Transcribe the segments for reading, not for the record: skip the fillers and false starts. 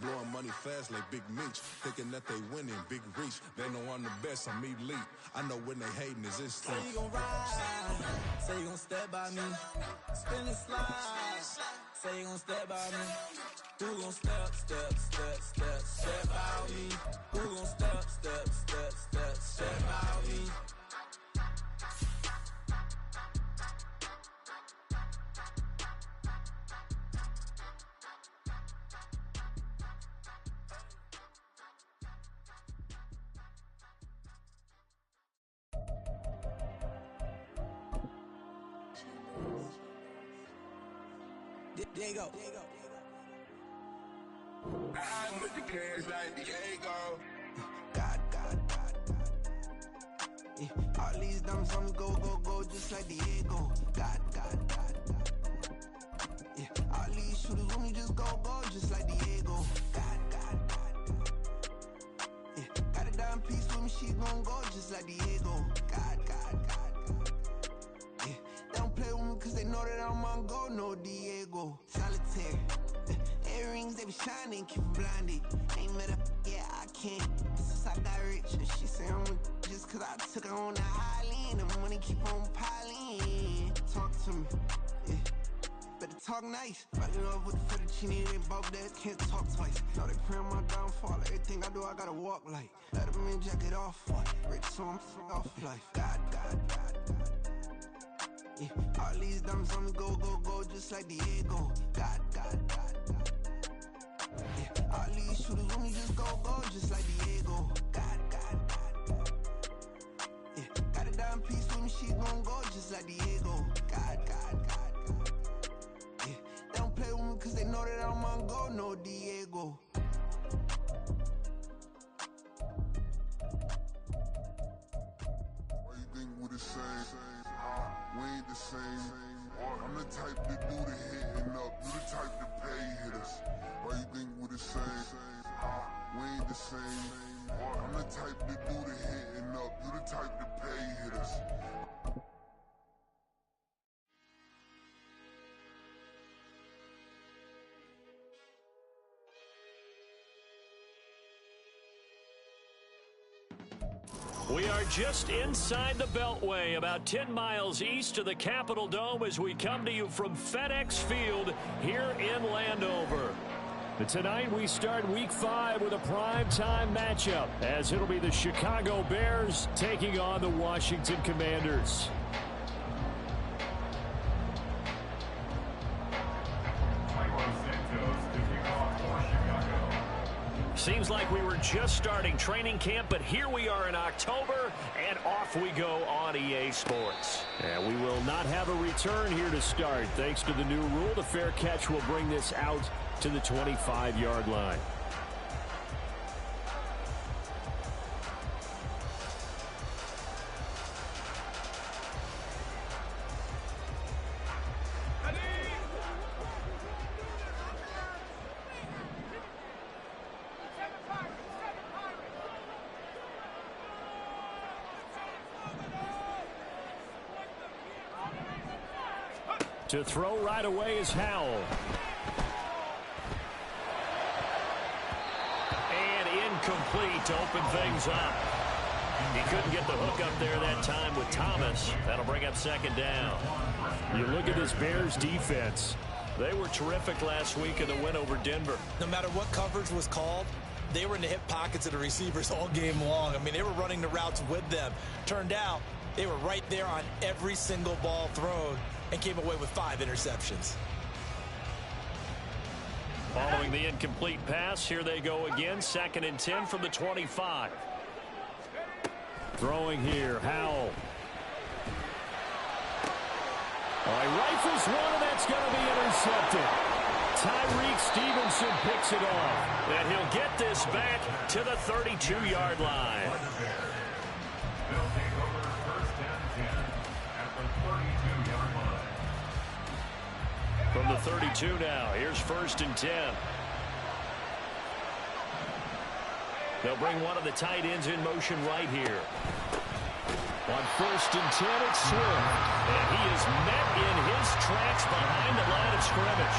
Blowing money fast like Big Meech. Thinking that they winning, big reach. They know I'm the best, I'm elite. I know when they hating is instinct. Say you gon' ride, say you gon' step by me. Spin and slide, say you gon' step by me. Who gon' step by me? Who gon' step by me? Diego. I'm with the cash like Diego. God. Yeah. All these dumps on me go, just like Diego. God. Yeah. All these shooters on me just go, just like Diego. God. Yeah. Got a dime piece with me, she gon' go just like Diego. God. Yeah. They don't play with me cause they know that I'm on go, no Diego. Solitaire. Earrings, they be shining, keep blinded. Ain't met up, yeah, I can't. Since I got rich, and she say I'm just cause I took her on the island. The money keep on piling. Talk to me, yeah. Better talk nice. Fucking up with the fettuccine, they both that can't talk twice. Now they praying my downfall. Everything I do, I gotta walk like. Let them in, jacket off. Rich, so I'm off life. God. Yeah. All these diamonds on me go, just like Diego. God. Yeah. All these shooters on me just go, just like Diego. God. Yeah. Got a dime piece with me, she gon' go just like Diego. God. Yeah. They don't play with me cause they know that I'm on go, no Diego. Why you think we the same? We ain't the same. I'm the type to do the hitting up. You the type to pay hitters. Why you think we the same? We ain't the same. I'm the type to do the hitting up. You the type to pay hitters. We are just inside the Beltway, about 10 miles east of the Capitol Dome as we come to you from FedEx Field here in Landover. But tonight we start Week 5 with a primetime matchup, as it'll be the Chicago Bears taking on the Washington Commanders. Seems like we were just starting training camp, but here we are in October, and off we go on EA Sports. And we will not have a return here to start. Thanks to the new rule, the fair catch will bring this out to the 25-yard line. To throw right away is Howell. And incomplete to open things up. He couldn't get the hook up there that time with Thomas. That'll bring up second down. You look at this Bears defense. They were terrific last week in the win over Denver. No matter what coverage was called, they were in the hip pockets of the receivers all game long. I mean, they were running the routes with them. Turned out they were right there on every single ball thrown and came away with 5 interceptions. Following the incomplete pass, here they go again. 2nd and 10 from the 25. Throwing here, Howell. All right, rifles one, and that's going to be intercepted. Tyreek Stevenson picks it off. And he'll get this back to the 32-yard line. From the 32 now, here's 1st and 10. They'll bring one of the tight ends in motion right here. On 1st and 10, it's Swift. And he is met in his tracks behind the line of scrimmage.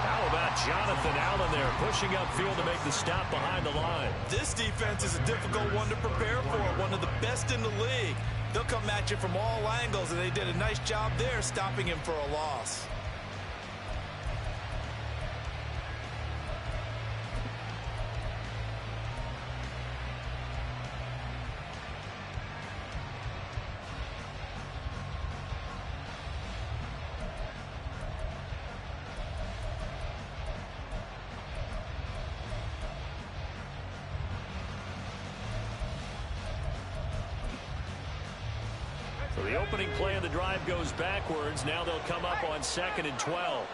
How How about Jonathan Allen there pushing upfield to make the stop behind the line? This defense is a difficult one to prepare for, one of the best in the league. They'll come at you from all angles, and they did a nice job there stopping him for a loss. So the opening play of the drive goes backwards. Now they'll come up on 2nd and 12.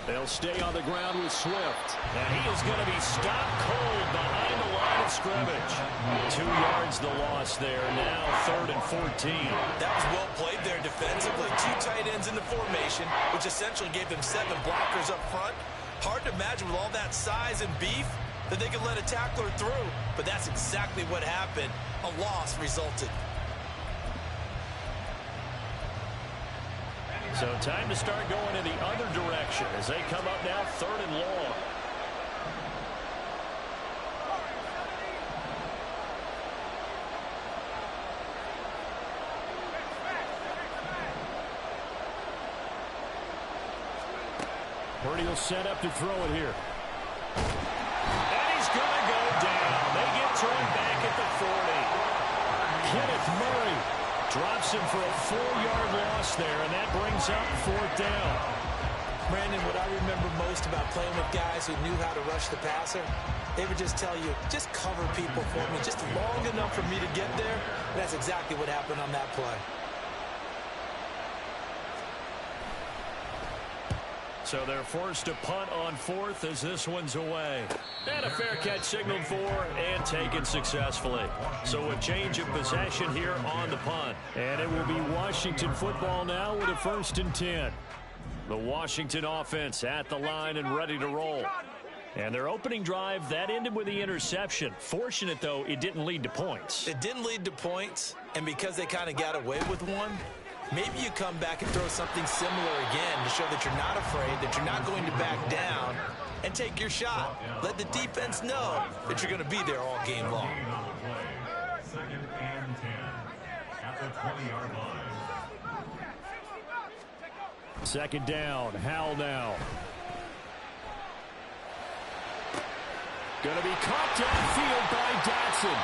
They'll stay on the ground with Swift. And he is going to be stopped cold behind the line of scrimmage. 2 yards the loss there. Now 3rd and 14. That was well played there defensively. 2 tight ends in the formation, which essentially gave them 7 blockers up front. Hard to imagine with all that size and beef that they could let a tackler through. But that's exactly what happened. A loss resulted. So time to start going in the other direction as they come up now 3rd and long. Purdy will set up to throw it here. And he's going to go down. They get to him back at the 40. Kenneth Murray drops him for a 4-yard loss there, and that brings up 4th down. Brandon, what I remember most about playing with guys who knew how to rush the passer, they would just tell you, just cover people for me, just long enough for me to get there. And that's exactly what happened on that play. So they're forced to punt on 4th as this one's away. And a fair catch signaled for and taken successfully. So a change of possession here on the punt. And it will be Washington football now with a 1st and 10. The Washington offense at the line and ready to roll. And their opening drive, that ended with the interception. Fortunate, though, it didn't lead to points. It didn't lead to points, and because they kind of got away with one, maybe you come back and throw something similar again to show that you're not afraid, that you're not going to back down, and take your shot. Let the defense know that you're going to be there all game long. 2nd and 10 at the 20-yard line. 2nd down, Howell now. Going to be caught downfield by Dotson.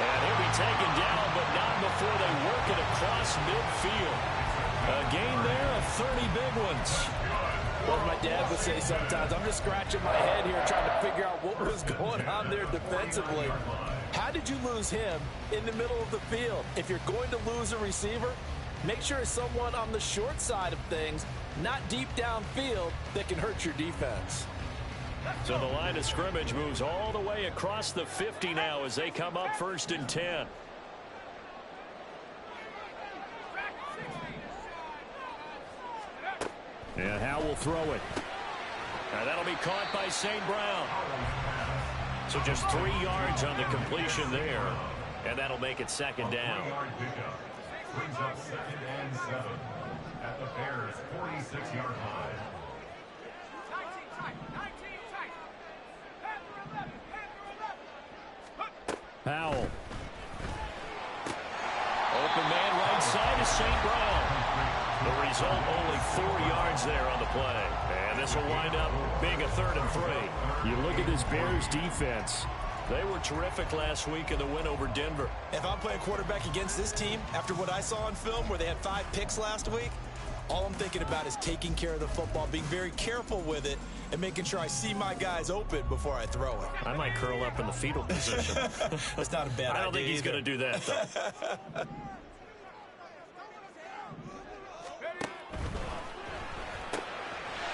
And he'll be taken down, but not before they work it across midfield. A gain there of 30 big ones. Well, my dad would say sometimes, I'm just scratching my head here trying to figure out what was going on there defensively. How did you lose him in the middle of the field? If you're going to lose a receiver, make sure it's someone on the short side of things, not deep downfield, that can hurt your defense. So the line of scrimmage moves all the way across the 50 now as they come up 1st and 10. And Howell will throw it. And that'll be caught by St. Brown. So just 3 yards on the completion there. And that'll make it 2nd down. Brings up 2nd and 7 at the Bears' 46-yard line. Howell. Open man right side is St. Brown. The result, only 4 yards there on the play. And this will wind up being a 3rd and 3. You look at this Bears defense. They were terrific last week in the win over Denver. If I'm playing quarterback against this team, after what I saw on film where they had 5 picks last week, all I'm thinking about is taking care of the football, being very careful with it, and making sure I see my guys open before I throw it. I might curl up in the fetal position. That's not a bad idea. I don't think he's going to do that, though.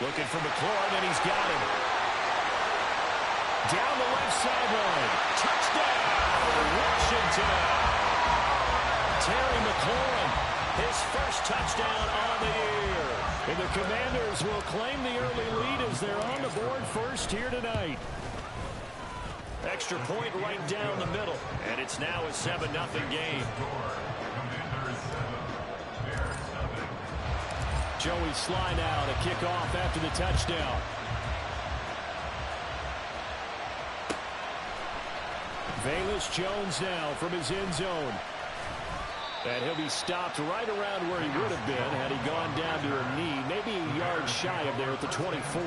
Looking for McLaurin, and he's got him. Down the left sideline. Touchdown, Washington. Terry McLaurin, his first touchdown on the year. And the Commanders will claim the early lead as they're on the board first here tonight. Extra point right down the middle. And it's now a 7-0 game. Joey Sly now to kick off after the touchdown. Velus Jones now from his end zone. And he'll be stopped right around where he would have been had he gone down to a knee, maybe a yard shy of there at the 24.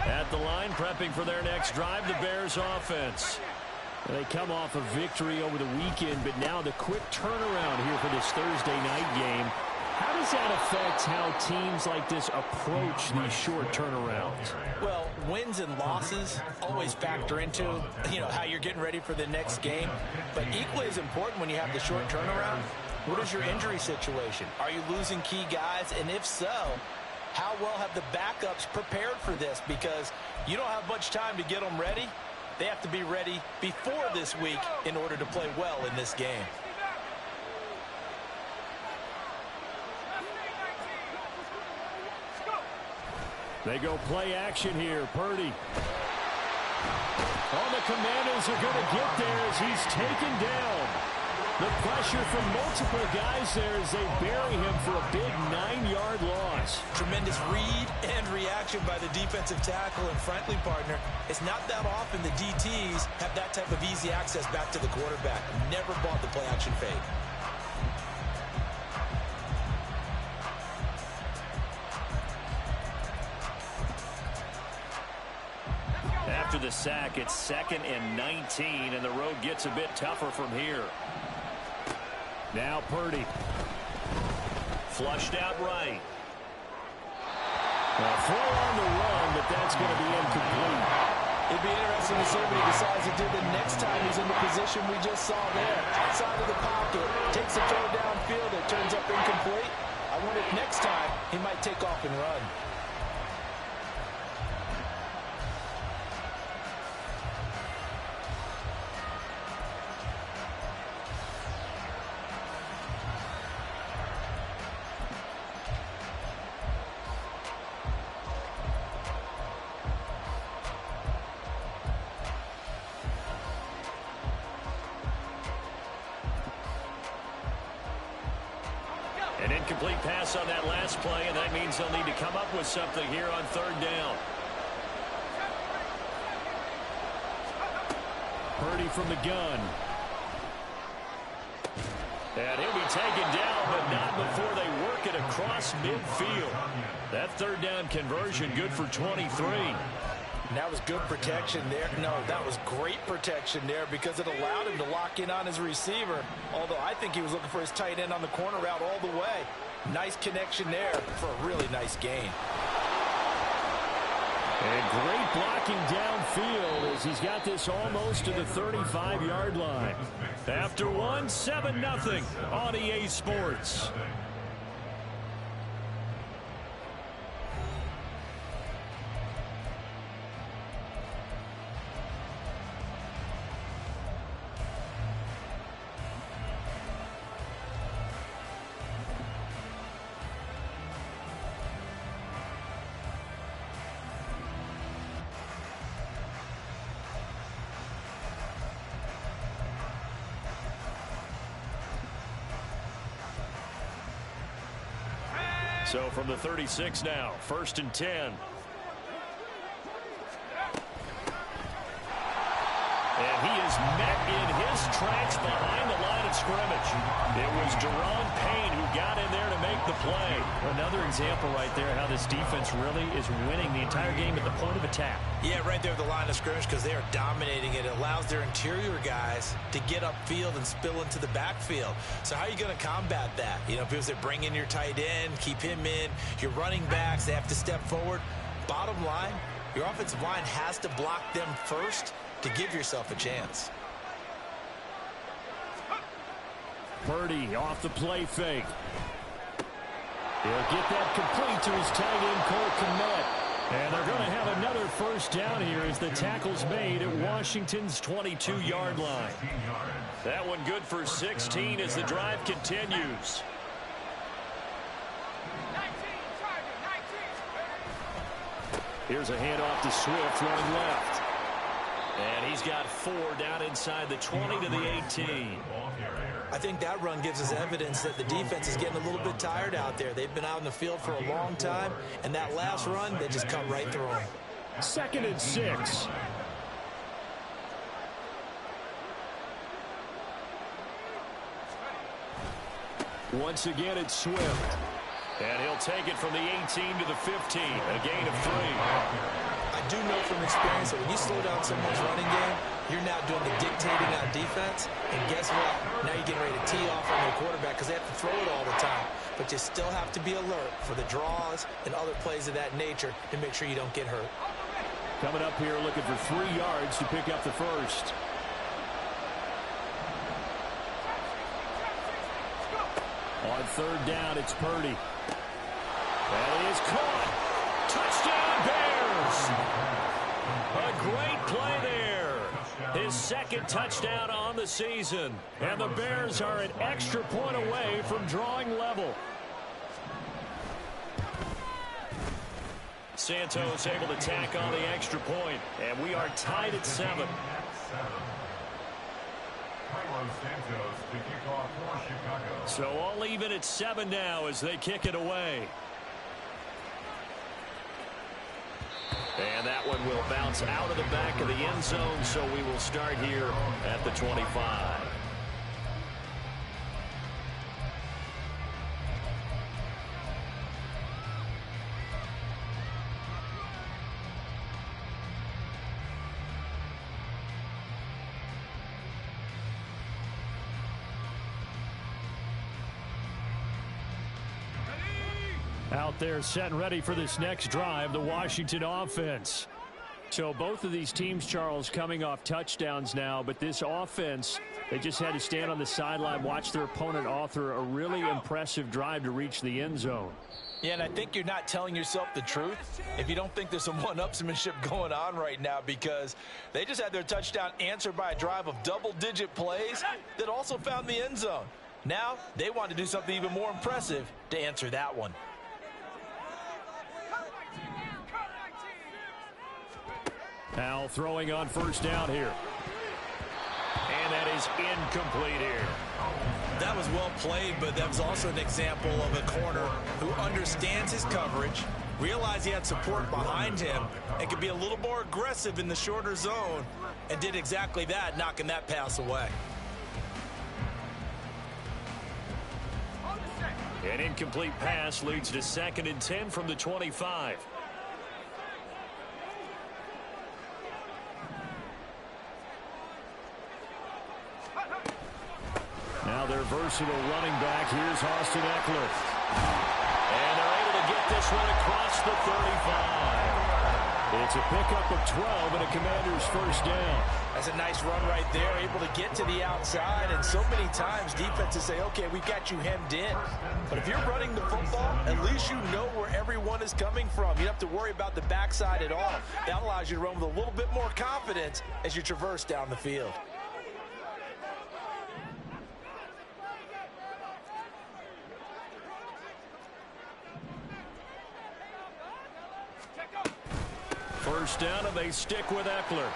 At the line, prepping for their next drive, the Bears offense. They come off a victory over the weekend, but now the quick turnaround here for this Thursday night game. How does that affect how teams like this approach these short turnarounds? Well, wins and losses always factor into, how you're getting ready for the next game. But equally as important when you have the short turnaround, what is your injury situation? Are you losing key guys? And if so, how well have the backups prepared for this? Because you don't have much time to get them ready. They have to be ready before this week in order to play well in this game. They go play action here. Purdy. All the Commandos are going to get there as he's taken down. The pressure from multiple guys there as they bury him for a big 9-yard loss. Tremendous read and reaction by the defensive tackle. And frankly, partner, it's not that often the DTs have that type of easy access back to the quarterback. Never bought the play action fade. After the sack, it's 2nd and 19, and the road gets a bit tougher from here. Now Purdy. Flushed out right. A throw on the run, but that's going to be incomplete. It'd be interesting to see what he decides to do the next time he's in the position we just saw there. Outside of the pocket, takes a throw downfield, it turns up incomplete. I wonder if next time he might take off and run. An incomplete pass on that last play, and that means they'll need to come up with something here on 3rd down. Purdy from the gun. And he'll be taken down, but not before they work it across midfield. That 3rd down conversion good for 23. And that was good protection there. No, that was great protection there because it allowed him to lock in on his receiver. Although I think he was looking for his tight end on the corner route all the way. Nice connection there for a really nice gain. And great blocking downfield as he's got this almost to the 35-yard line. After one, 7-0 on EA Sports. So from the 36 now, 1st and 10. And he is met in his tracks behind the line of scrimmage. It was Deron Payne who got in there to make the play. Another example right there how this defense really is winning the entire game at the point of attack. Yeah, right there at the line of scrimmage because they are dominating it. It allows their interior guys to get upfield and spill into the backfield. So how are you going to combat that? Because they bring in your tight end, keep him in. Your running backs, they have to step forward. Bottom line, your offensive line has to block them first to give yourself a chance. Purdy off the play fake. He'll get that complete to his tight end, Cole Kmet. And they're going to have another 1st down here as the tackle's made at Washington's 22-yard line. That one good for 16 as the drive continues. Here's a handoff to Swift running left. And he's got 4 down inside the 20 to the 18. I think that run gives us evidence that the defense is getting a little bit tired out there. They've been out in the field for a long time, and that last run, they just cut right through them. 2nd and 6. Once again, it's Swift. And he'll take it from the 18 to the 15, a gain of 3. I do know from experience that when you slow down someone's running game, you're now doing the dictating on defense. And guess what? Now you're getting ready to tee off on your quarterback because they have to throw it all the time. But you still have to be alert for the draws and other plays of that nature to make sure you don't get hurt. Coming up here looking for 3 yards to pick up the first. On 3rd down, it's Purdy. That is caught. Touchdown, Bears! A great play there. His 2nd touchdown on the season. And the Bears are an extra point away from drawing level. Santos able to tack on the extra point. And we are tied at 7. So all even at 7 now as they kick it away. And that one will bounce out of the back of the end zone, so we will start here at the 25. Out there set and ready for this next drive, the Washington offense. So both of these teams, Charles, coming off touchdowns now, but this offense, they just had to stand on the sideline, watch their opponent author a really impressive drive to reach the end zone. Yeah, and I think you're not telling yourself the truth if you don't think there's some one-upsmanship going on right now, because they just had their touchdown answered by a drive of double-digit plays that also found the end zone. Now they want to do something even more impressive to answer that one. Now throwing on 1st down here. And that is incomplete here. That was well played, but that was also an example of a corner who understands his coverage, realized he had support behind him, and could be a little more aggressive in the shorter zone, and did exactly that, knocking that pass away. An incomplete pass leads to 2nd and 10 from the 25. Now their versatile running back. Here's Austin Eckler. And they're able to get this one across the 35. It's a pickup of 12 and a Commander's 1st down. That's a nice run right there, able to get to the outside. And so many times defenses say, okay, we've got you hemmed in. But if you're running the football, at least you know where everyone is coming from. You don't have to worry about the backside at all. That allows you to run with a little bit more confidence as you traverse down the field. First down, and they stick with Eckler.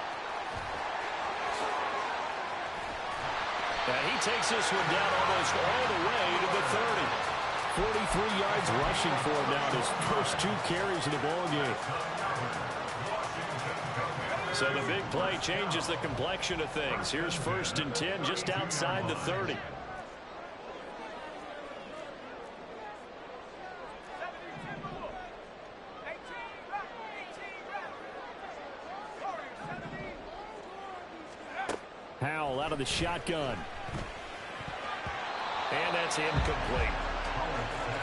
And he takes this one down almost all the way to the 30. 43 yards rushing for him now in his first 2 carries of the ballgame. So the big play changes the complexion of things. Here's 1st and 10 just outside the 30. Howell out of the shotgun. And that's incomplete.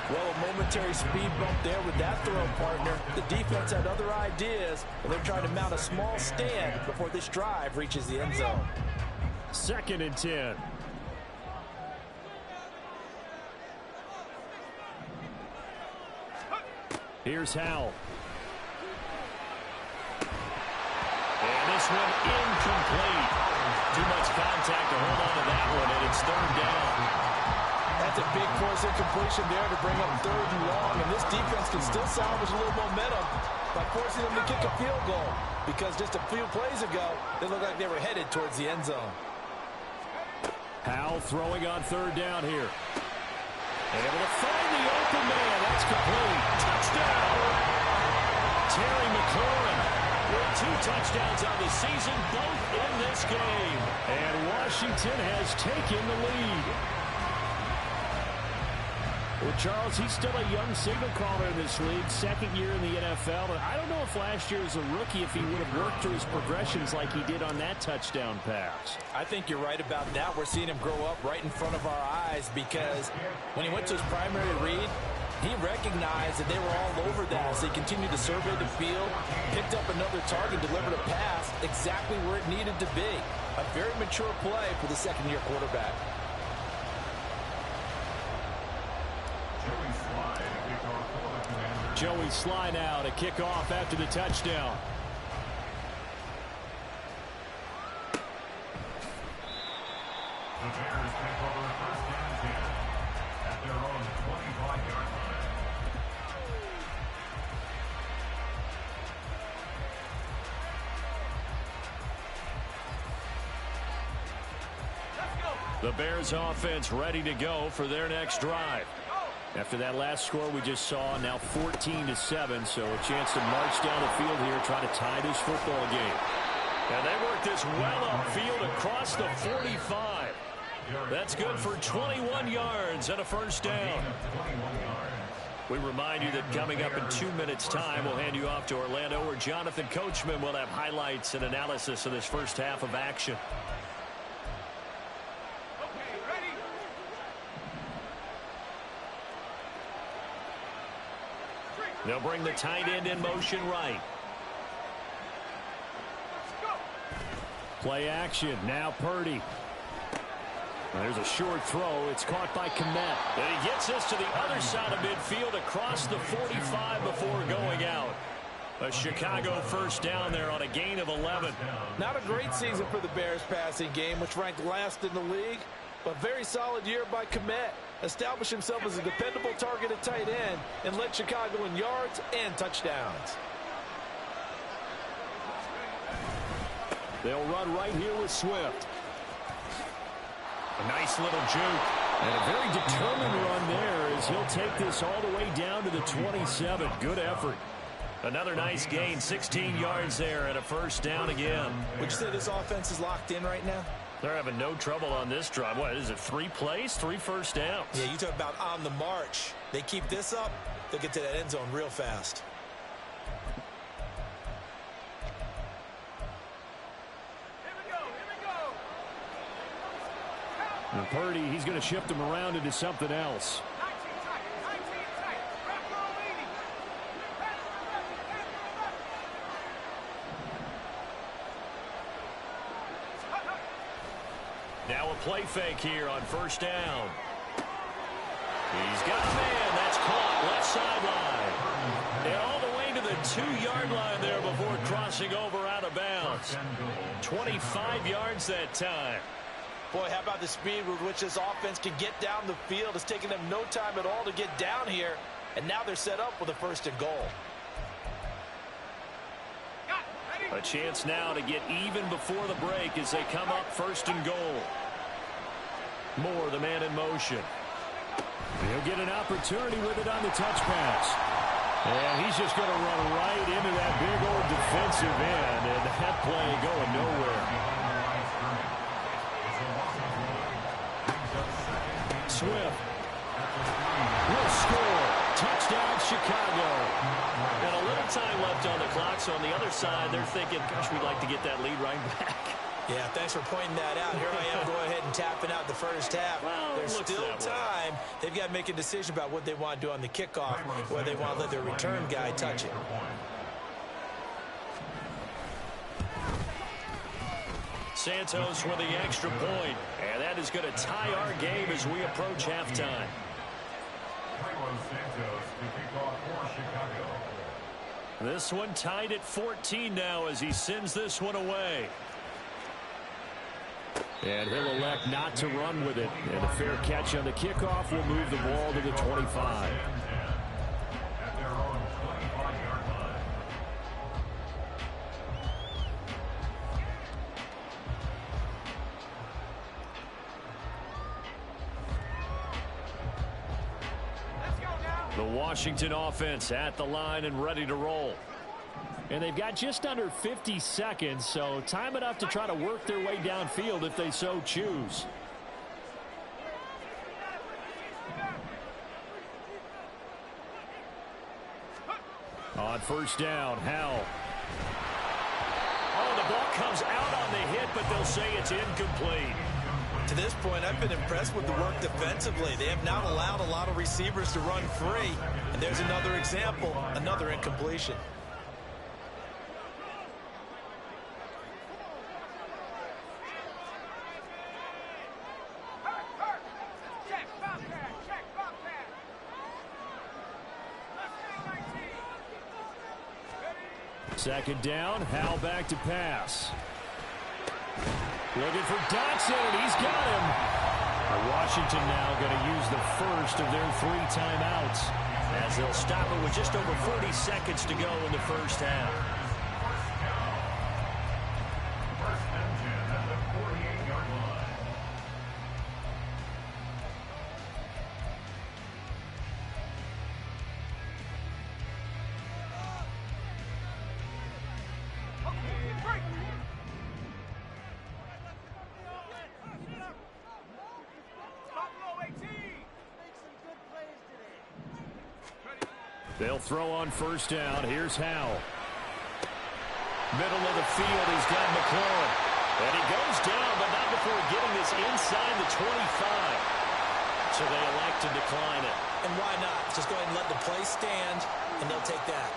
Well, a momentary speed bump there with that throw, partner. The defense had other ideas, but they're trying to mount a small stand before this drive reaches the end zone. 2nd and 10. Here's Howell. And this one incomplete. Too much contact to hold on to that one, and it's 3rd down. That's a big force incompletion there to bring up 3rd and long, and this defense can still salvage a little momentum by forcing them to kick a field goal, because just a few plays ago, they looked like they were headed towards the end zone. Powell throwing on third down here. Able to find the open man. That's complete. Touchdown! Terry McLaurin with 2 touchdowns on the season, both in this game. And Washington has taken the lead. Well, Charles, he's still a young signal caller in this league, second year in the NFL. And I don't know if last year as a rookie, if he would have worked through his progressions like he did on that touchdown pass. I think you're right about that. We're seeing him grow up right in front of our eyes, because when he went to his primary read, he recognized that they were all over that. So he continued to survey the field, picked up another target, delivered a pass exactly where it needed to be. A very mature play for the second-year quarterback. Joey Sly now to kick off after the touchdown. The Bears take over first and 10 at their own 25-yard line. The Bears offense ready to go for their next drive. After that last score we just saw, now 14-7, so a chance to march down the field here, try to tie this football game. And they work this well upfield across the 45. That's good for 21 yards and a first down. We remind you that coming up in 2 minutes' time, we'll hand you off to Orlando, where Jonathan Coachman will have highlights and analysis of this first half of action. They'll bring the tight end in motion right. Play action. Now Purdy. There's a short throw. It's caught by Kmet. And he gets us to the other side of midfield across the 45 before going out. A Chicago first down there on a gain of 11. Not a great season for the Bears passing game, which ranked last in the league, but very solid year by Kmet. Established himself as a dependable target at tight end and led Chicago in yards and touchdowns. They'll run right here with Swift. A nice little juke. And a very determined run there as he'll take this all the way down to the 27. Good effort. Another nice gain, 16 yards there and a first down again. Would you say this offense is locked in right now? They're having no trouble on this drive. What is it, 3 plays, 3 first downs? Yeah, you talk about on the march. They keep this up, they'll get to that end zone real fast. And Purdy, he's going to shift him around into something else. Now a play fake here on first down. He's got a man. That's caught left sideline. And all the way to the 2-yard line there before crossing over out of bounds. 25 yards that time. Boy, how about the speed with which this offense can get down the field? It's taken them no time at all to get down here. And now they're set up with a first and goal. A chance now to get even before the break as they come up first and goal. Moore, the man in motion. He'll get an opportunity with it on the touch pass. And he's just going to run right into that big old defensive end. And that play going nowhere. Swift will score. Touchdown, Chicago. And a little time left on the clock, so on the other side, they're thinking, gosh, we'd like to get that lead right back. Yeah, thanks for pointing that out. Here I am go ahead and tapping out the first half. Well, there's still time. They've got to make a decision about what they want to do on the kickoff, whether they want to let their return guy touch it. Santos with the extra point, and that is going to tie our game as we approach halftime. This one tied at 14 now as he sends this one away. And he'll elect not to run with it. And a fair catch on the kickoff will move the ball to the 25. The Washington offense at the line and ready to roll. And they've got just under 50 seconds, so time enough to try to work their way downfield if they so choose. On first down, Howell. Oh, the ball comes out on the hit, but they'll say it's incomplete. To this point, I've been impressed with the work defensively. They have not allowed a lot of receivers to run free. And there's another example, another incompletion. Second down, Howell back to pass. Looking for Dotson. He's got him. Washington now going to use the first of their 3 timeouts, as they'll stop it with just over 40 seconds to go in the first half. First and 10 at the 48-yard line. They'll throw on first down. Here's Howell. Middle of the field, he's got McLaurin. And he goes down, but not before getting this inside the 25. So they elect to decline it. And why not? Just go ahead and let the play stand, and they'll take that.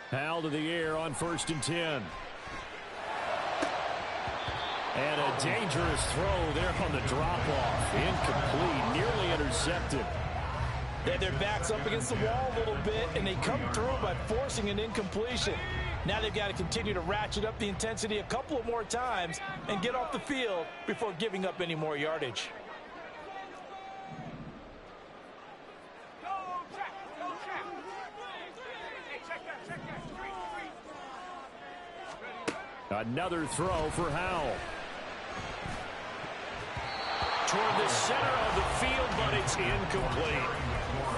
Howell to the air on first and 10. And a dangerous throw there on the drop-off. Incomplete, nearly intercepted. Their back's up against the wall a little bit, and they come through by forcing an incompletion. Now they've got to continue to ratchet up the intensity a couple of more times and get off the field before giving up any more yardage. Another throw for Howell. Toward the center of the field, but it's incomplete.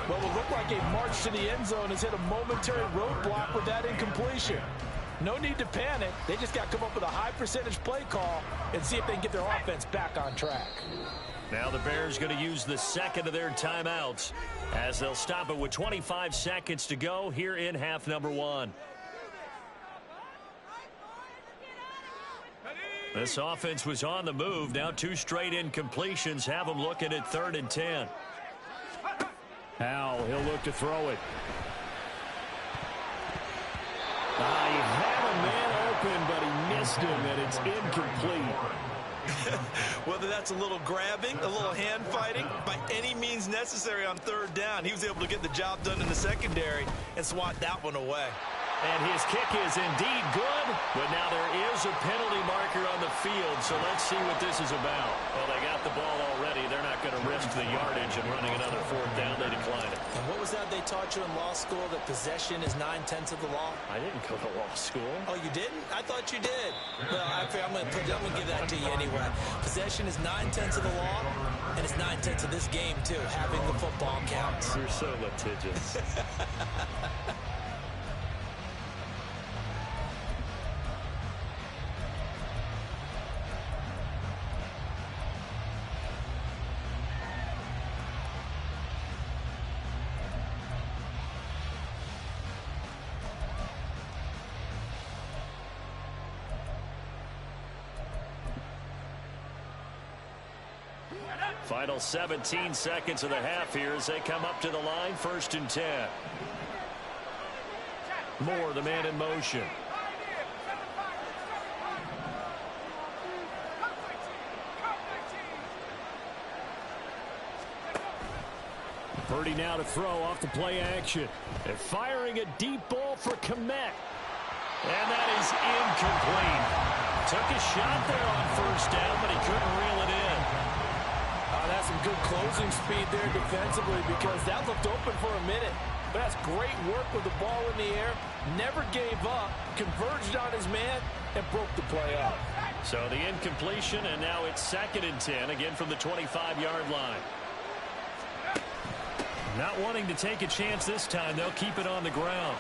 What will look like a march to the end zone has hit a momentary roadblock with that incompletion. No need to panic. They just got to come up with a high percentage play call and see if they can get their offense back on track. Now the Bears going to use the second of their timeouts as they'll stop it with 25 seconds to go here in half number 1. This offense was on the move. Now 2 straight incompletions have them looking at 3rd and 10. Howell, he'll look to throw it. He had a man open, but he missed him, and it's incomplete. Whether that's a little grabbing, a little hand fighting, by any means necessary on 3rd down, he was able to get the job done in the secondary and swat that one away. And his kick is indeed good, but now there is a penalty marker on the field, so let's see what this is about. Well, they got the ball already. They're not going to risk the yardage and running another 4th down. They decline it. And what was that they taught you in law school, that possession is 9/10 of the law? I didn't go to law school. Oh, you didn't? I thought you did. Well, I'm going to give that to you anyway. Possession is 9/10 of the law, and it's 9/10 of this game, too. Having the football counts. You're so litigious. Final 17 seconds of the half here as they come up to the line. 1st and 10. Moore, the man in motion. Purdy now to throw off the play action. They're firing a deep ball for Kmet. And that is incomplete. Took a shot there on 1st down, but he couldn't reel it in. That's some good closing speed there defensively because that looked open for a minute. But that's great work with the ball in the air. Never gave up, converged on his man, and broke the play up. So the incompletion, and now it's 2nd and 10, again from the 25-yard line. Not wanting to take a chance this time. They'll keep it on the ground.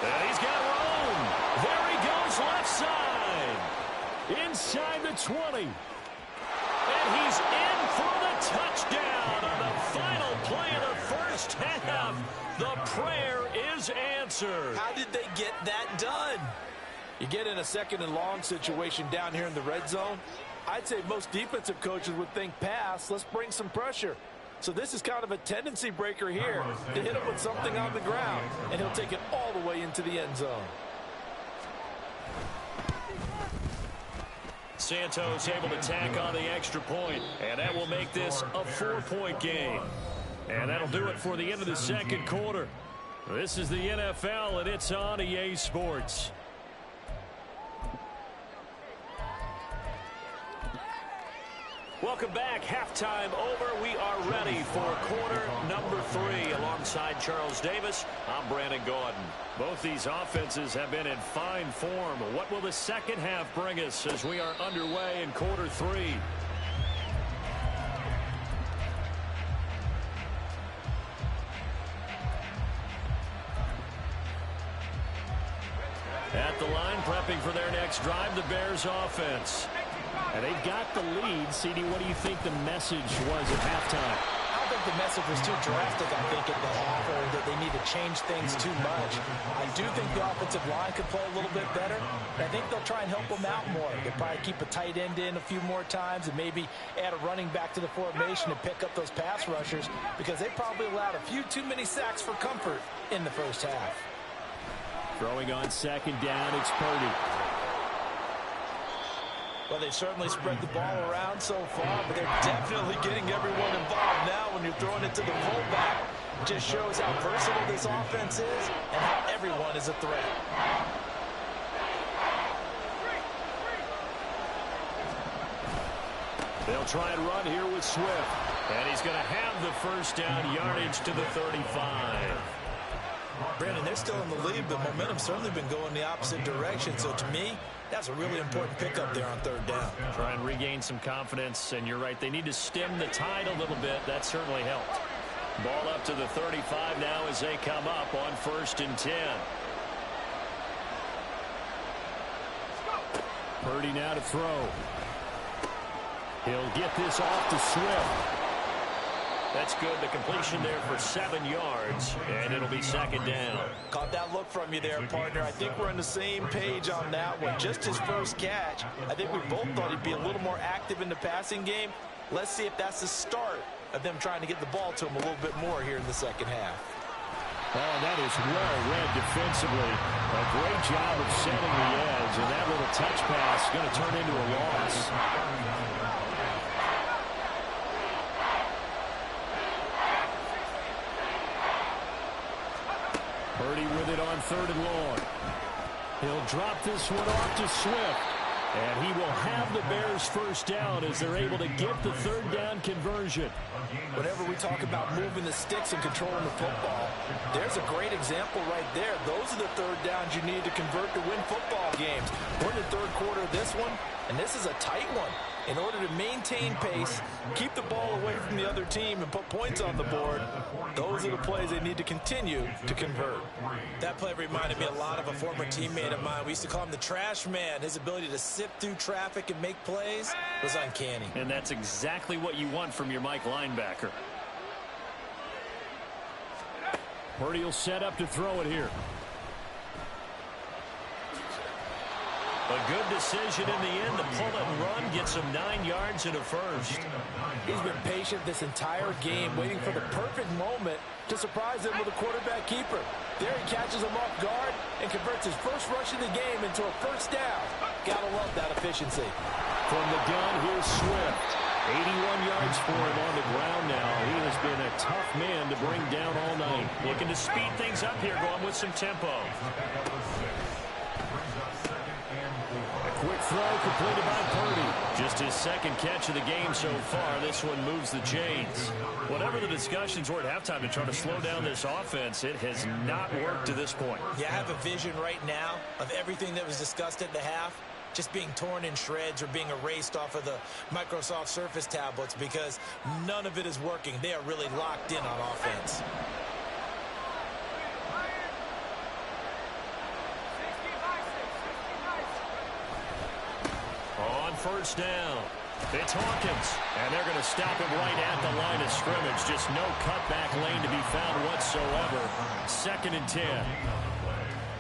And he's got room. There he goes left side. Inside the 20. And he's in for the touchdown on the final play of the first half. The prayer is answered. How did they get that done? You get in a 2nd and long situation down here in the red zone. I'd say most defensive coaches would think pass. Let's bring some pressure. So this is kind of a tendency breaker here to hit him with something on the ground, and he'll take it all the way into the end zone. Santos able to tack on the extra point, and that will make this a 4-point game. And that'll do it for the end of the 2nd quarter. This is the NFL, and it's on EA Sports. Welcome back. Halftime over. We are ready for quarter number 3. Alongside Charles Davis, I'm Brandon Gordon. Both these offenses have been in fine form. What will the second half bring us as we are underway in quarter 3? At the line, prepping for their next drive, the Bears offense. And they've got the lead. CD, what do you think the message was at halftime? I don't think the message was too drastic, I think, at the half, or that they need to change things too much. I do think the offensive line could play a little bit better. I think they'll try and help them out more. They'll probably keep a tight end in a few more times and maybe add a running back to the formation to pick up those pass rushers because they probably allowed a few too many sacks for comfort in the first half. Throwing on 2nd down, it's Purdy. Well, they've certainly spread the ball around so far, but they're definitely getting everyone involved now when you're throwing it to the fullback. It just shows how versatile this offense is and how everyone is a threat. They'll try and run here with Swift. And he's going to have the first down yardage to the 35. Brandon, they're still in the lead, but momentum's certainly been going the opposite direction. So to me, that's a really important pickup there on 3rd down. Try and regain some confidence, and you're right. They need to stem the tide a little bit. That certainly helped. Ball up to the 35 now as they come up on 1st and 10. Purdy now to throw. He'll get this off to Swift. That's good. The completion there for 7 yards, and it'll be 2nd down. Caught that look from you there, partner. I think we're on the same page on that one. Just his first catch. I think we both thought he'd be a little more active in the passing game. Let's see if that's the start of them trying to get the ball to him a little bit more here in the second half. Oh, that is well read defensively. A great job of setting the edge, and that little touch pass is going to turn into a loss. Purdy with it on 3rd and long. He'll drop this one off to Swift. And he will have the Bears first down as they're able to get the 3rd down conversion. Whenever we talk about moving the sticks and controlling the football, there's a great example right there. Those are the 3rd downs you need to convert to win football games. We're in the 3rd quarter of this one, and this is a tight one. In order to maintain pace, keep the ball away from the other team, and put points on the board, those are the plays they need to continue to convert. That play reminded me a lot of a former teammate of mine. We used to call him the trash man. His ability to sift through traffic and make plays was uncanny. And that's exactly what you want from your Mike linebacker. Purdy will set up to throw it here. A good decision in the end to pull it and run, gets him 9 yards and a first. He's been patient this entire game, waiting for the perfect moment to surprise him with a quarterback keeper. There he catches him off guard and converts his first rush of the game into a first down. Gotta love that efficiency. From the gun, here's Swift. 81 yards for him on the ground now. He has been a tough man to bring down all night. Looking to speed things up here, going with some tempo. quick throw completed by Purdy. Just his second catch of the game so far. This one moves the chains. Whatever the discussions were at halftime to try to slow down this offense, it has not worked to this point. Yeah, I have a vision right now of everything that was discussed at the half just being torn in shreds or being erased off of the Microsoft Surface tablets because none of it is working. They are really locked in on offense. On first down, it's Hawkins, and they're going to stop him right at the line of scrimmage. Just no cutback lane to be found whatsoever. 2nd and 10.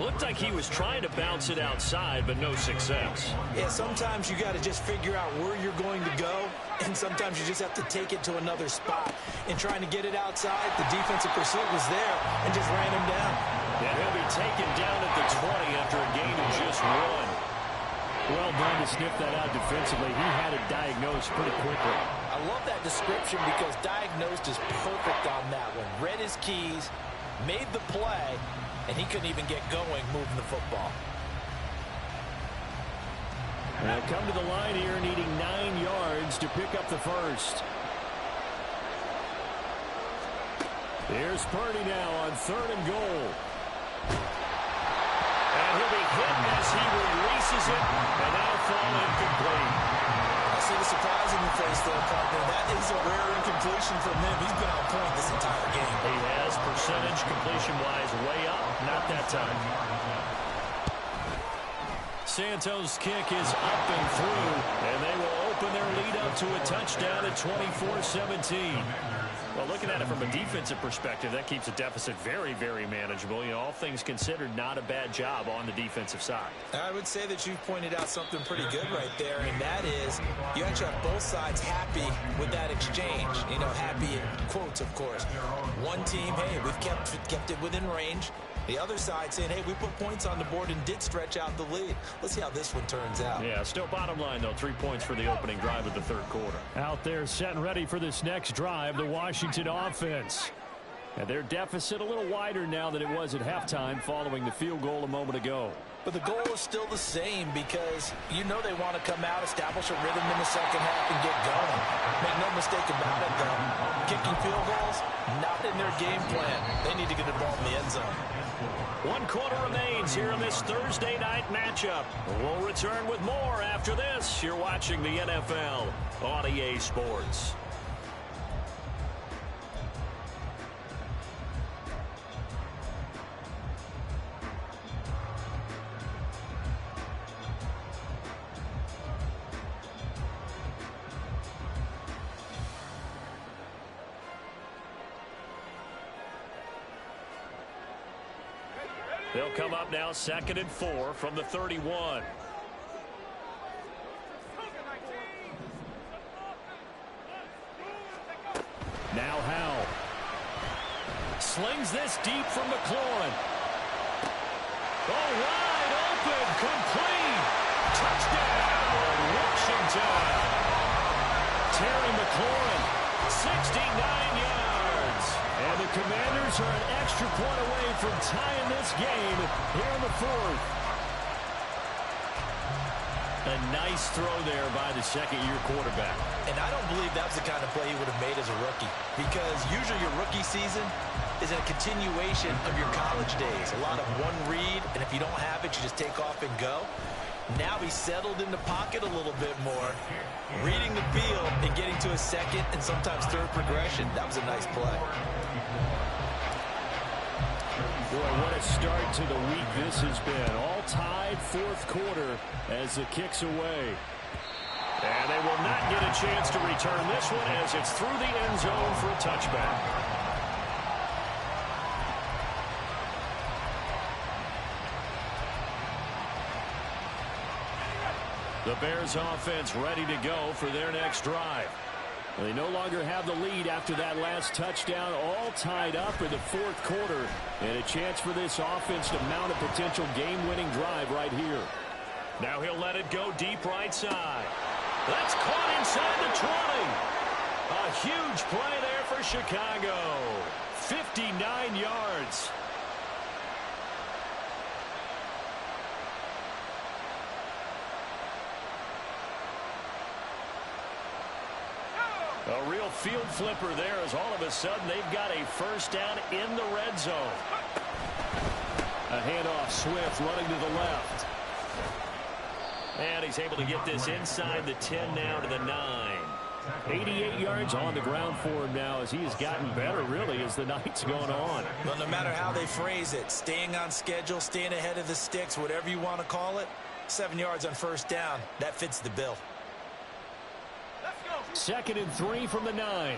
Looked like he was trying to bounce it outside, but no success. Yeah, sometimes you got to just figure out where you're going to go, and sometimes you just have to take it to another spot. In trying to get it outside, the defensive pursuit was there and just ran him down. And he'll be taken down at the 20 after a gain of just 1. Well done to sniff that out defensively. He had it diagnosed pretty quickly. I love that description because diagnosed is perfect on that one. Read his keys, made the play, and he couldn't even get going moving the football. Now come to the line here, needing 9 yards to pick up the first. Here's Purdy now on 3rd and goal. And he'll be hit as he releases it, and that'll fall incomplete. I see the surprise in your face there, partner. That is a rare incompletion from him. He's been on point this entire game. He has percentage completion-wise way up. Not that time. Santos' kick is up and through, and they will open their lead up to a touchdown at 24-17. Well, looking at it from a defensive perspective, that keeps a deficit very, very manageable. You know, all things considered, not a bad job on the defensive side. I would say that you've pointed out something pretty good right there, and that is you actually have both sides happy with that exchange. You know, happy in quotes, of course. One team, hey, we've kept it within range. The other side saying, hey, we put points on the board and did stretch out the lead. Let's see how this one turns out. Yeah, still bottom line, though, 3 points for the opening drive of the 3rd quarter. Out there set and ready for this next drive, the Washington offense. And their deficit a little wider now than it was at halftime following the field goal a moment ago. But the goal is still the same because you know they want to come out, establish a rhythm in the second half, and get going. Make no mistake about it, though. Kicking field goals, not in their game plan. They need to get the ball in the end zone. 1 quarter remains here in this Thursday night matchup. We'll return with more after this. You're watching the NFL on EA Sports. They'll come up now 2nd and 4 from the 31. Now Howell. Slings this deep from McLaurin. Oh, wide open, complete. Touchdown, Washington. Terry McLaurin, 69 yards. And the Commanders are an extra point away from tying this game here in the 4th. A nice throw there by the 2nd-year quarterback. And I don't believe that was the kind of play he would have made as a rookie. Because usually your rookie season is a continuation of your college days. A lot of one read, and if you don't have it, you just take off and go. Now he's settled in the pocket a little bit more, reading the field and getting to a 2nd and sometimes 3rd progression. That was a nice play. Boy, what a start to the week this has been. All tied 4th quarter as the kick's away. And they will not get a chance to return this one as it's through the end zone for a touchback. The Bears offense ready to go for their next drive. They no longer have the lead after that last touchdown, all tied up in the 4th quarter. And a chance for this offense to mount a potential game-winning drive right here. Now he'll let it go deep right side. That's caught inside the 20. A huge play there for Chicago. 59 yards. field flipper there as all of a sudden they've got a first down in the red zone. A handoff, Swift running to the left. And he's able to get this inside the 10 now to the 9. 88 yards on the ground for him now as he has gotten better, really, as the night's going on. Well, no matter how they phrase it, staying on schedule, staying ahead of the sticks, whatever you want to call it, 7 yards on first down, that fits the bill. 2nd and 3 from the 9.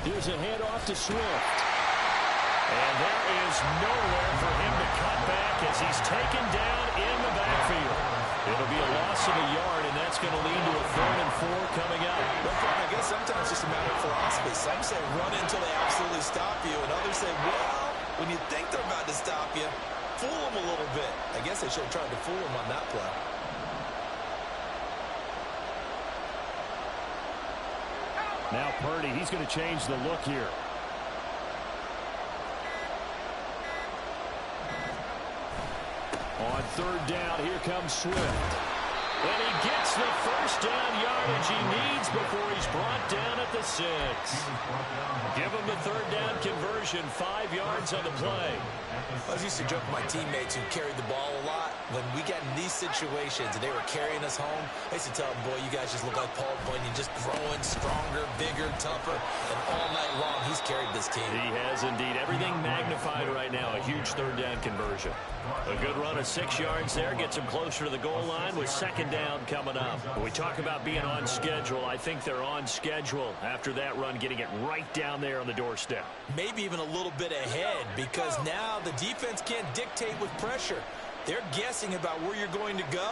Here's a handoff to Swift. And there is nowhere for him to cut back as he's taken down in the backfield. It'll be a loss of a yard, and that's going to lead to a 3rd and 4 coming up. Well, I guess sometimes it's just a matter of philosophy. Some say run until they absolutely stop you, and others say, well, when you think they're about to stop you, fool them a little bit. I guess they should have tried to fool them on that play. Now Purdy, he's going to change the look here. On 3rd down, here comes Swift. And he gets the first down yardage he needs before he's brought down at the 6. Give him the 3rd down conversion, 5 yards on the play. I used to joke with my teammates who carried the ball a lot. When we got in these situations and they were carrying us home, I used to tell them, boy, you guys just look like Paul Bunyan, just growing stronger, bigger, tougher. And all night long, he's carried this team. He has indeed. Everything magnified right now. A huge 3rd down conversion. A good run of 6 yards there. Gets him closer to the goal line with 2nd down coming up. When we talk about being on schedule, I think they're on schedule after that run, getting it right down there on the doorstep. Maybe even a little bit ahead, because now the defense can't dictate with pressure. They're guessing about where you're going to go.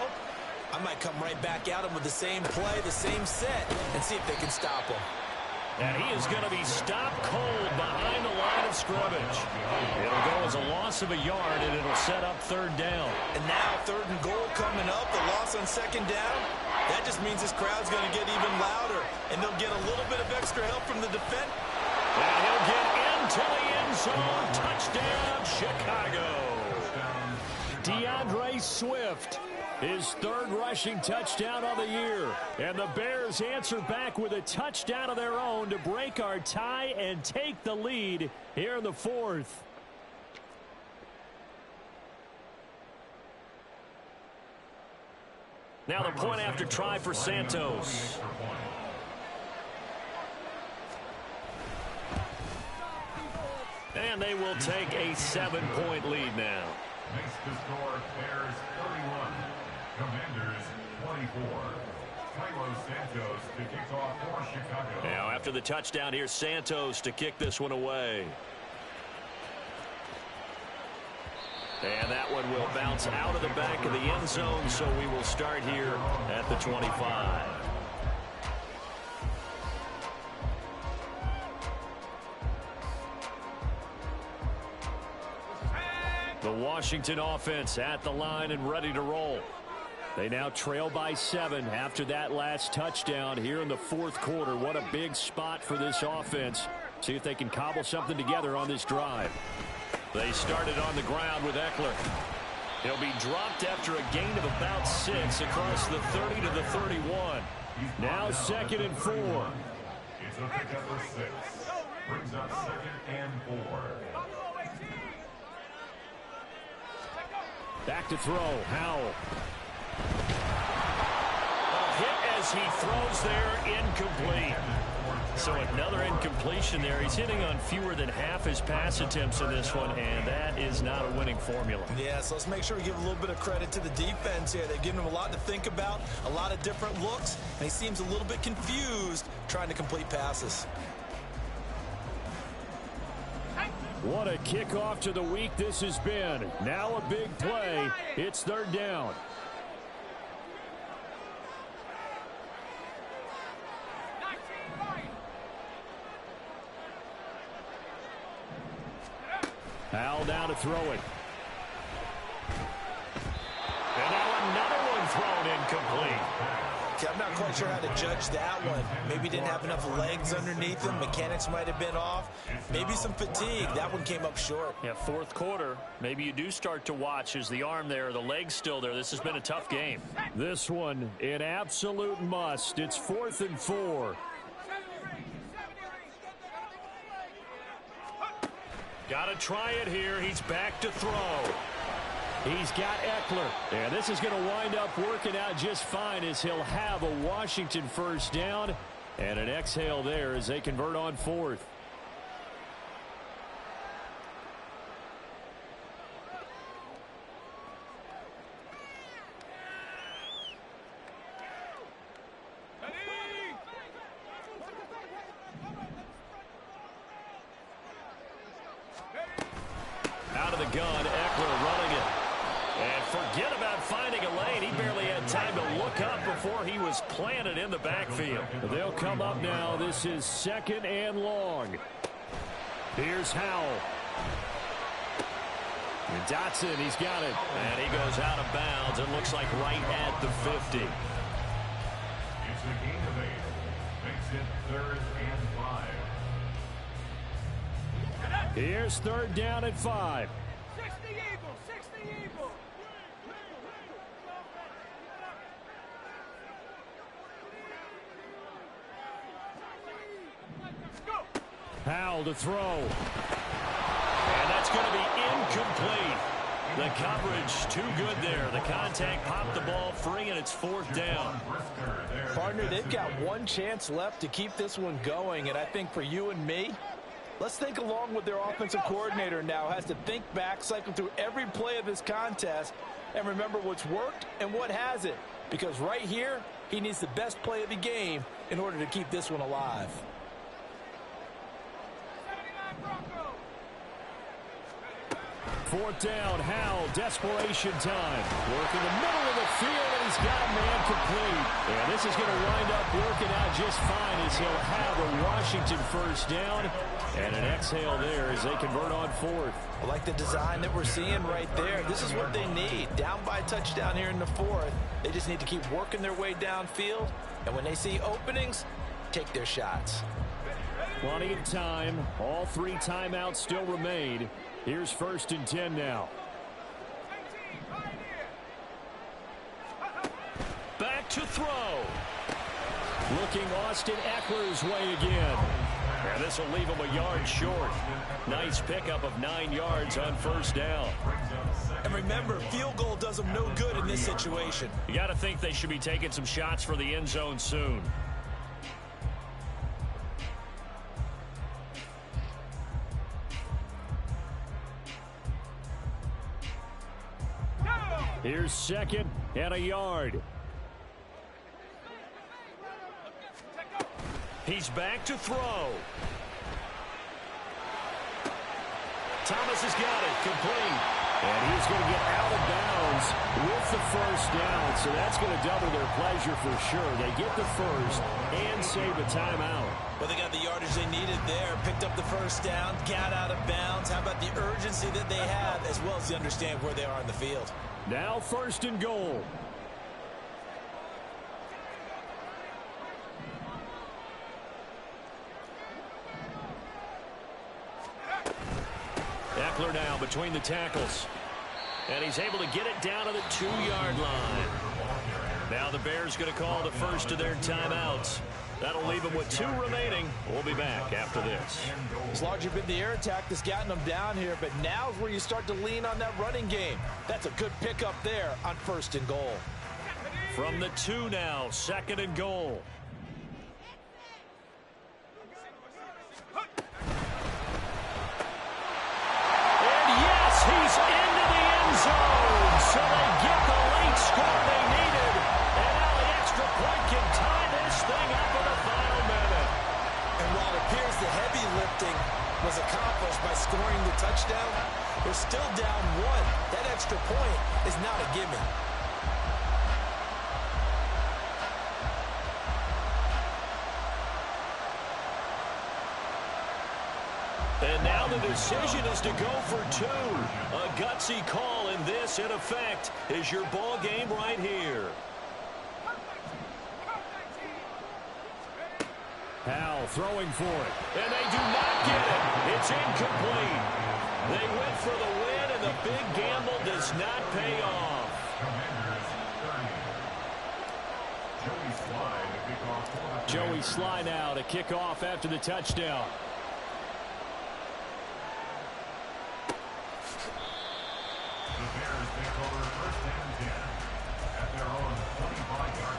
I might come right back at them with the same play, the same set, and see if they can stop them. And he is going to be stopped cold behind the line of scrimmage. It'll go as a loss of a yard, and it'll set up 3rd down. And now 3rd and goal coming up, the loss on 2nd down. That just means this crowd's going to get even louder, and they'll get a little bit of extra help from the defense. And he'll get into the end zone. Touchdown, Chicago. DeAndre Swift, his 3rd rushing touchdown of the year. And the Bears answer back with a touchdown of their own to break our tie and take the lead here in the 4th. Now the point after try for Santos. And they will take a 7-point lead now. Makes the score Bears 31, Commanders 24. Carlos Santos to kick off for Chicago. Now after the touchdown, here's Santos to kick this one away. And that one will bounce out of the back of the end zone, so we will start here at the 25. The Washington offense at the line and ready to roll. They now trail by 7 after that last touchdown here in the 4th quarter. What a big spot for this offense. See if they can cobble something together on this drive. They started on the ground with Eckler. He'll be dropped after a gain of about 6 across the 30 to the 31. Now 2nd and 4. It's a pickup for 6. Brings up 2nd and 4. Back to throw. Howell. A hit as he throws there, incomplete. So another incompletion there. He's hitting on fewer than half his pass attempts in this one, and that is not a winning formula. Yeah, so let's make sure we give a little bit of credit to the defense here. They've given him a lot to think about, a lot of different looks, and he seems a little bit confused trying to complete passes. What a kickoff to the week this has been. Now a big play. It's 3rd down. Howell down to throw it. And now another one thrown incomplete. I'm not quite sure how to judge that one. Maybe didn't have enough legs underneath him. Mechanics might have been off. Maybe some fatigue. That one came up short. Yeah, fourth quarter. Maybe you do start to watch as the arm there, the leg's still there. This has been a tough game. This one, an absolute must. It's 4th and 4. Got to try it here. He's back to throw. He's got Eckler. And this is going to wind up working out just fine as he'll have a Washington first down. And an exhale there as they convert on 4th. Out of the gun, Eckler running it. And forget about finding a lane. He barely had time to look up before he was planted in the backfield. They'll come up now. This is 2nd and long. Here's Howell. And Dotson, he's got it. And he goes out of bounds. It looks like right at the 50. It's a gain of 8. Makes it 3rd and 5. Here's 3rd down at 5. 60 Eagles, 60 Eagles. Howell to throw. And that's going to be incomplete. The coverage too good there. The contact popped the ball free, and it's 4th down. Partner, they've got one chance left to keep this one going, and I think for you and me, let's think along with their offensive coordinator now. Has to think back, cycle through every play of this contest, and remember what's worked and what hasn't. Because right here, he needs the best play of the game in order to keep this one alive. 4th down, Howell, desperation time. Work in the middle of the field, and he's got a man complete. And this is going to wind up working out just fine as he'll have a Washington first down. And an exhale there as they convert on 4th. I like the design that we're seeing right there. This is what they need. Down by a touchdown here in the 4th. They just need to keep working their way downfield. And when they see openings, take their shots. Plenty of time. All 3 timeouts still remain. Here's 1st and 10 now. Back to throw. Looking Austin Eckler's way again. And this will leave him a yard short. Nice pickup of 9 yards on 1st down. And remember, field goal does them no good in this situation. You got to think they should be taking some shots for the end zone soon. Here's 2nd and a yard. He's back to throw. Thomas has got it, complete. And he's going to get out of bounds with the first down. So that's going to double their pleasure for sure. They get the first and save a timeout. Well, they got the yardage they needed there. Picked up the first down, got out of bounds. How about the urgency that they have, as well as they understand where they are in the field? Now 1st and goal. Eckler now between the tackles. And he's able to get it down to the 2-yard line. Now the Bears going to call the first of their timeouts. That'll leave them with 2 remaining. We'll be back after this. It's largely been the air attack that's gotten them down here, but now's where you start to lean on that running game. That's a good pickup there on 1st and goal. From the 2 now, 2nd and goal. And yes, he's into the end zone. So they get the late score they needed. And now the extra point can tie this thing up in the final minute. And while it appears the heavy lifting was accomplished by scoring the touchdown, they're still down 1. That extra point is not a gimme. And now the decision is to go for 2. A gutsy call, and this, in effect, is your ball game right here. Howell throwing for it. And they do not get it. It's incomplete. They went for the win, and the big gamble does not pay off. Joey Sly now to kick off after the touchdown. The Bears take over first and 10 at their own 25-yard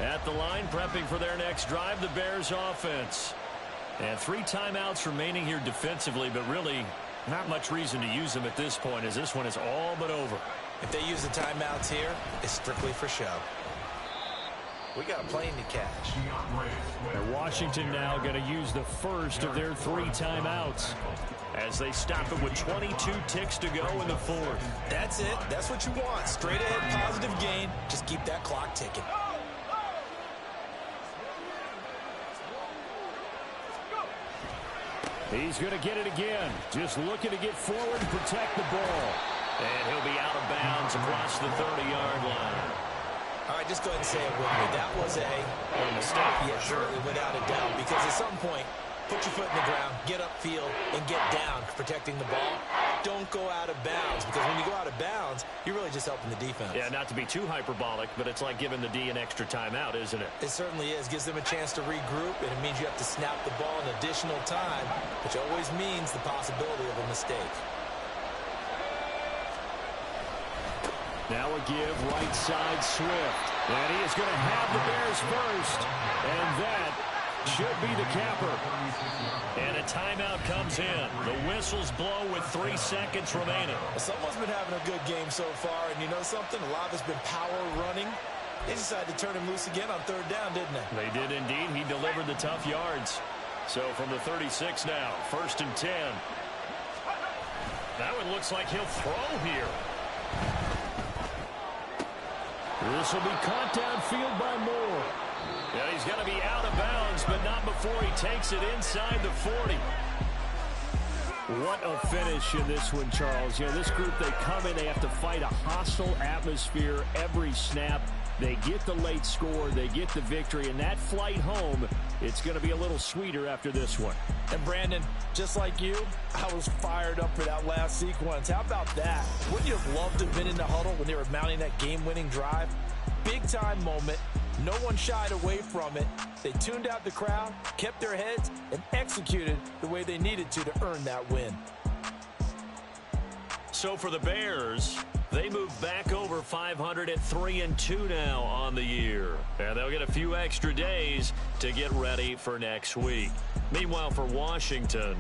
line. At the line, prepping for their next drive, the Bears offense. And 3 timeouts remaining here defensively, but really not much reason to use them at this point, as this one is all but over. If they use the timeouts here, it's strictly for show. We got a plane to catch. And Washington now going to use the first of their 3 timeouts as they stop it with 22 ticks to go in the 4th. That's it. That's what you want. Straight ahead, positive gain. Just keep that clock ticking. He's going to get it again. Just looking to get forward and protect the ball. And he'll be out of bounds across the 30-yard line. All right, just go ahead and say it with me. That was a mistake. Yeah, sure, without a doubt. Because at some point, put your foot in the ground, get upfield, and get down protecting the ball. Don't go out of bounds, because when you go out of bounds, you're really just helping the defense. Yeah, not to be too hyperbolic, but it's like giving the D an extra timeout, isn't it? It certainly is. Gives them a chance to regroup, and it means you have to snap the ball an additional time, which always means the possibility of a mistake. Now a give right side Swift. And he is going to have the Bears first. And that should be the capper. And a timeout comes in. The whistles blow with 3 seconds remaining. Someone's been having a good game so far, and you know something? A lot of it's been power running. They decided to turn him loose again on 3rd down, didn't they? They did indeed. He delivered the tough yards. So from the 36 now, 1st and 10. Now it looks like he'll throw here. This will be caught downfield by Moore. Yeah, he's going to be out of bounds, but not before he takes it inside the 40. What a finish in this one, Charles. You know, this group, they come in, they have to fight a hostile atmosphere every snap. They get the late score, they get the victory, and that flight home, it's going to be a little sweeter after this one. And Brandon, just like you, I was fired up for that last sequence. How about that? Wouldn't you have loved to have been in the huddle when they were mounting that game-winning drive? Big-time moment. No one shied away from it. They tuned out the crowd, kept their heads, and executed the way they needed to earn that win. So for the Bears, they move back over 500 at 3-2 now on the year. And they'll get a few extra days to get ready for next week. Meanwhile, for Washington,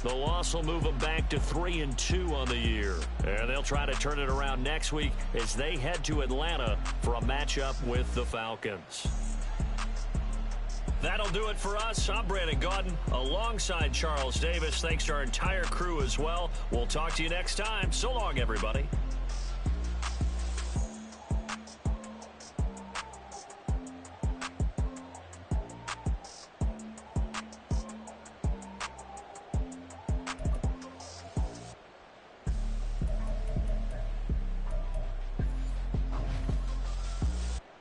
the loss will move them back to 3-2 on the year. And they'll try to turn it around next week as they head to Atlanta for a matchup with the Falcons. That'll do it for us. I'm Brandon Gaudin alongside Charles Davis. Thanks to our entire crew as well. We'll talk to you next time. So long, everybody.